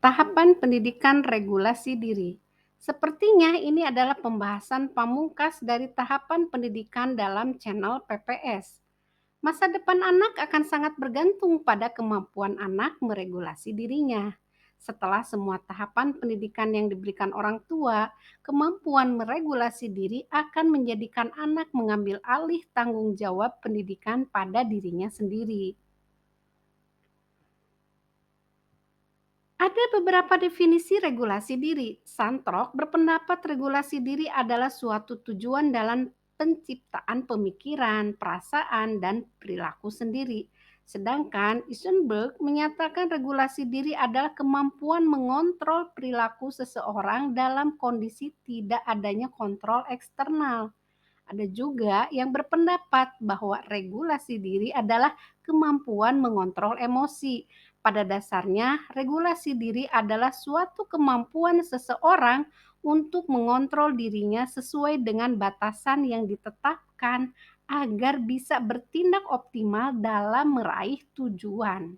Tahapan pendidikan regulasi diri. Sepertinya ini adalah pembahasan pamungkas dari tahapan pendidikan dalam channel PPS. Masa depan anak akan sangat bergantung pada kemampuan anak meregulasi dirinya. Setelah semua tahapan pendidikan yang diberikan orang tua, kemampuan meregulasi diri akan menjadikan anak mengambil alih tanggung jawab pendidikan pada dirinya sendiri. Ada beberapa definisi regulasi diri. Santrok berpendapat regulasi diri adalah suatu tujuan dalam penciptaan pemikiran, perasaan, dan perilaku sendiri. Sedangkan Eisenberg menyatakan regulasi diri adalah kemampuan mengontrol perilaku seseorang dalam kondisi tidak adanya kontrol eksternal. Ada juga yang berpendapat bahwa regulasi diri adalah kemampuan mengontrol emosi. Pada dasarnya, regulasi diri adalah suatu kemampuan seseorang untuk mengontrol dirinya sesuai dengan batasan yang ditetapkan agar bisa bertindak optimal dalam meraih tujuan.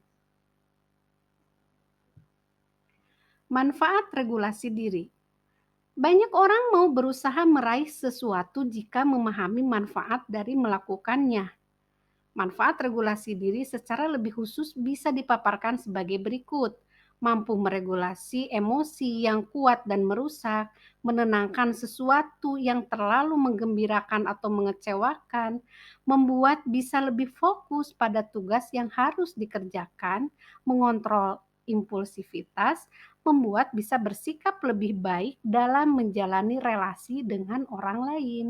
Manfaat regulasi diri. Banyak orang mau berusaha meraih sesuatu jika memahami manfaat dari melakukannya. Manfaat regulasi diri secara lebih khusus bisa dipaparkan sebagai berikut: mampu meregulasi emosi yang kuat dan merusak, menenangkan sesuatu yang terlalu menggembirakan atau mengecewakan, membuat bisa lebih fokus pada tugas yang harus dikerjakan, mengontrol impulsivitas, membuat bisa bersikap lebih baik dalam menjalani relasi dengan orang lain.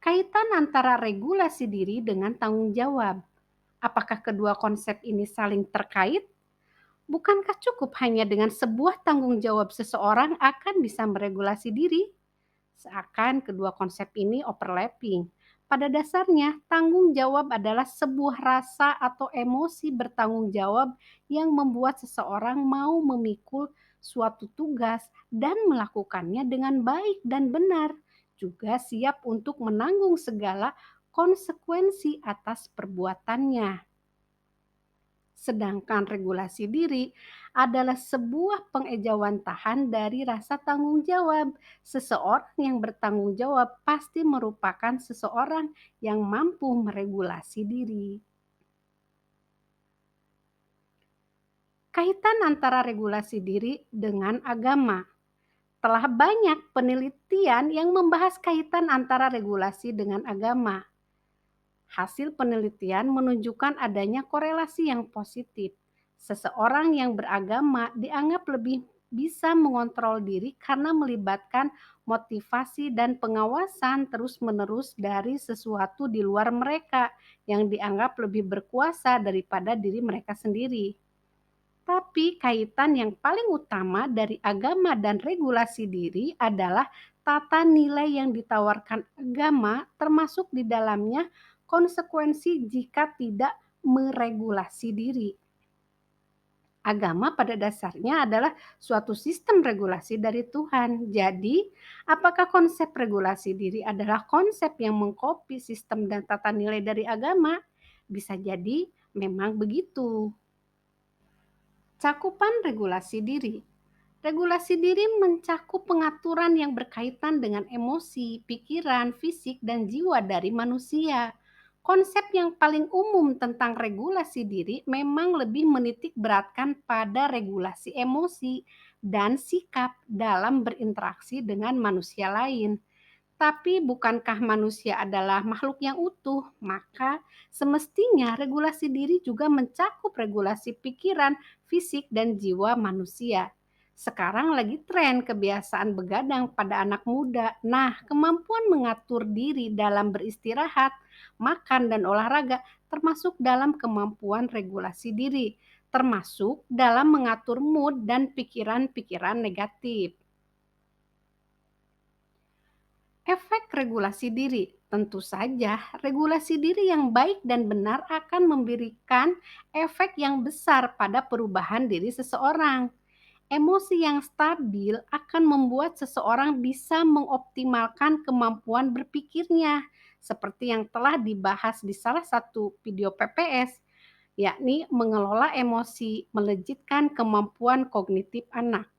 Kaitan antara regulasi diri dengan tanggung jawab. Apakah kedua konsep ini saling terkait? Bukankah cukup hanya dengan sebuah tanggung jawab seseorang akan bisa meregulasi diri? Seakan kedua konsep ini overlapping. Pada dasarnya, tanggung jawab adalah sebuah rasa atau emosi bertanggung jawab yang membuat seseorang mau memikul suatu tugas dan melakukannya dengan baik dan benar, juga siap untuk menanggung segala konsekuensi atas perbuatannya. Sedangkan regulasi diri adalah sebuah pengejawantahan dari rasa tanggung jawab. Seseorang yang bertanggung jawab pasti merupakan seseorang yang mampu meregulasi diri. Kaitan antara regulasi diri dengan agama. Telah banyak penelitian yang membahas kaitan antara regulasi dengan agama. Hasil penelitian menunjukkan adanya korelasi yang positif. Seseorang yang beragama dianggap lebih bisa mengontrol diri karena melibatkan motivasi dan pengawasan terus-menerus dari sesuatu di luar mereka yang dianggap lebih berkuasa daripada diri mereka sendiri. Tapi kaitan yang paling utama dari agama dan regulasi diri adalah tata nilai yang ditawarkan agama, termasuk di dalamnya konsekuensi jika tidak meregulasi diri. Agama pada dasarnya adalah suatu sistem regulasi dari Tuhan. Jadi, apakah konsep regulasi diri adalah konsep yang mengkopi sistem dan tata nilai dari agama? Bisa jadi memang begitu. Cakupan regulasi diri. Regulasi diri mencakup pengaturan yang berkaitan dengan emosi, pikiran, fisik, dan jiwa dari manusia. Konsep yang paling umum tentang regulasi diri memang lebih menitik beratkan pada regulasi emosi dan sikap dalam berinteraksi dengan manusia lain. Tapi bukankah manusia adalah makhluk yang utuh? Maka semestinya regulasi diri juga mencakup regulasi pikiran, fisik, dan jiwa manusia. Sekarang lagi tren kebiasaan begadang pada anak muda. Nah, kemampuan mengatur diri dalam beristirahat, makan, dan olahraga termasuk dalam kemampuan regulasi diri, termasuk dalam mengatur mood dan pikiran-pikiran negatif. Efek regulasi diri. Tentu saja, regulasi diri yang baik dan benar akan memberikan efek yang besar pada perubahan diri seseorang. Emosi yang stabil akan membuat seseorang bisa mengoptimalkan kemampuan berpikirnya, seperti yang telah dibahas di salah satu video PPS. yakni mengelola emosi, melejitkan kemampuan kognitif anak.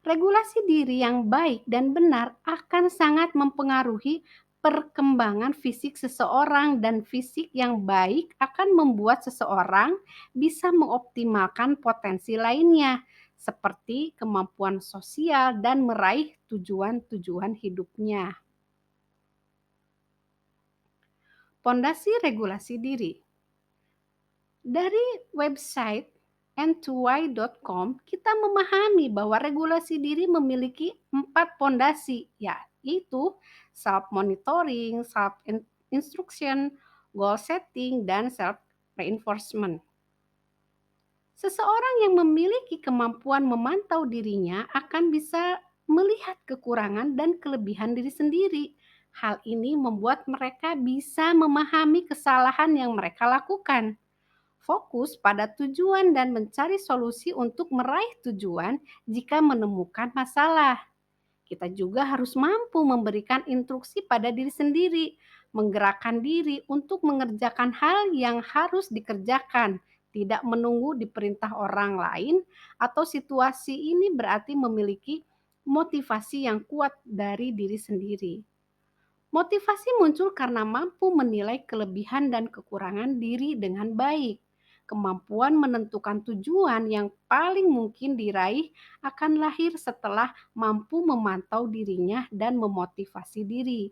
Regulasi diri yang baik dan benar akan sangat mempengaruhi perkembangan fisik seseorang, dan fisik yang baik akan membuat seseorang bisa mengoptimalkan potensi lainnya seperti kemampuan sosial dan meraih tujuan-tujuan hidupnya. Pondasi regulasi diri. Dari website n2y.com, kita memahami bahwa regulasi diri memiliki 4 pondasi, yaitu self-monitoring, self-instruction, goal setting, dan self-reinforcement. Seseorang yang memiliki kemampuan memantau dirinya akan bisa melihat kekurangan dan kelebihan diri sendiri. Hal ini membuat mereka bisa memahami kesalahan yang mereka lakukan, fokus pada tujuan, dan mencari solusi untuk meraih tujuan jika menemukan masalah. Kita juga harus mampu memberikan instruksi pada diri sendiri, menggerakkan diri untuk mengerjakan hal yang harus dikerjakan, tidak menunggu diperintah orang lain, atau situasi ini berarti memiliki motivasi yang kuat dari diri sendiri. Motivasi muncul karena mampu menilai kelebihan dan kekurangan diri dengan baik. Kemampuan menentukan tujuan yang paling mungkin diraih akan lahir setelah mampu memantau dirinya dan memotivasi diri.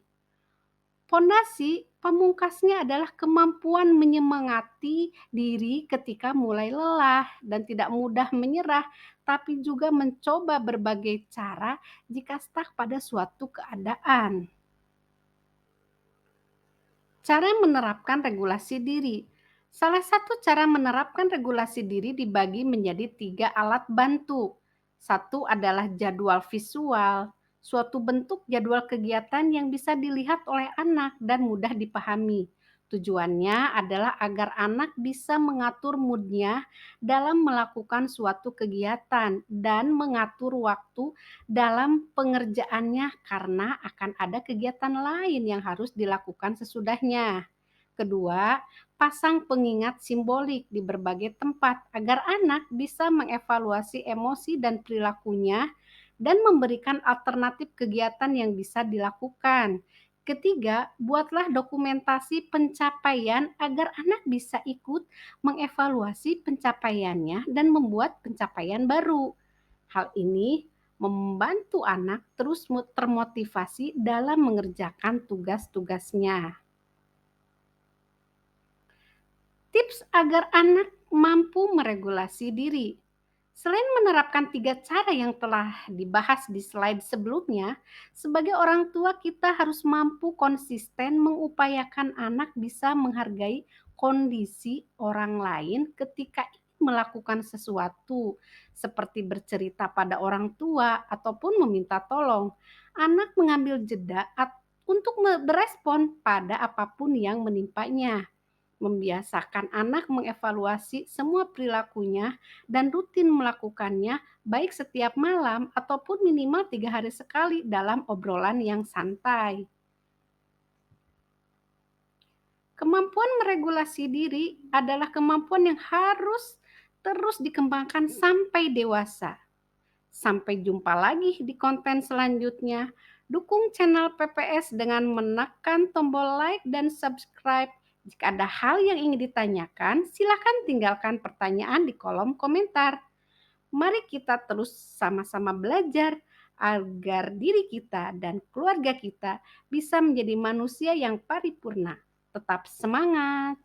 Pondasi pamungkasnya adalah kemampuan menyemangati diri ketika mulai lelah dan tidak mudah menyerah, tapi juga mencoba berbagai cara jika stuck pada suatu keadaan. Cara menerapkan regulasi diri. Salah satu cara menerapkan regulasi diri dibagi menjadi 3 alat bantu. Satu adalah jadwal visual, suatu bentuk jadwal kegiatan yang bisa dilihat oleh anak dan mudah dipahami. Tujuannya adalah agar anak bisa mengatur moodnya dalam melakukan suatu kegiatan dan mengatur waktu dalam pengerjaannya karena akan ada kegiatan lain yang harus dilakukan sesudahnya. Kedua, pasang pengingat simbolik di berbagai tempat agar anak bisa mengevaluasi emosi dan perilakunya dan memberikan alternatif kegiatan yang bisa dilakukan. Ketiga, buatlah dokumentasi pencapaian agar anak bisa ikut mengevaluasi pencapaiannya dan membuat pencapaian baru. Hal ini membantu anak terus termotivasi dalam mengerjakan tugas-tugasnya. Tips agar anak mampu meregulasi diri. Selain menerapkan 3 cara yang telah dibahas di slide sebelumnya, sebagai orang tua kita harus mampu konsisten mengupayakan anak bisa menghargai kondisi orang lain ketika ingin melakukan sesuatu, seperti bercerita pada orang tua ataupun meminta tolong. Anak mengambil jeda untuk berespon pada apapun yang menimpanya. Membiasakan anak mengevaluasi semua perilakunya dan rutin melakukannya baik setiap malam ataupun minimal 3 hari sekali dalam obrolan yang santai. Kemampuan meregulasi diri adalah kemampuan yang harus terus dikembangkan sampai dewasa. Sampai jumpa lagi di konten selanjutnya. Dukung channel PPS dengan menekan tombol like dan subscribe. Jika ada hal yang ingin ditanyakan, silakan tinggalkan pertanyaan di kolom komentar. Mari kita terus sama-sama belajar agar diri kita dan keluarga kita bisa menjadi manusia yang paripurna. Tetap semangat!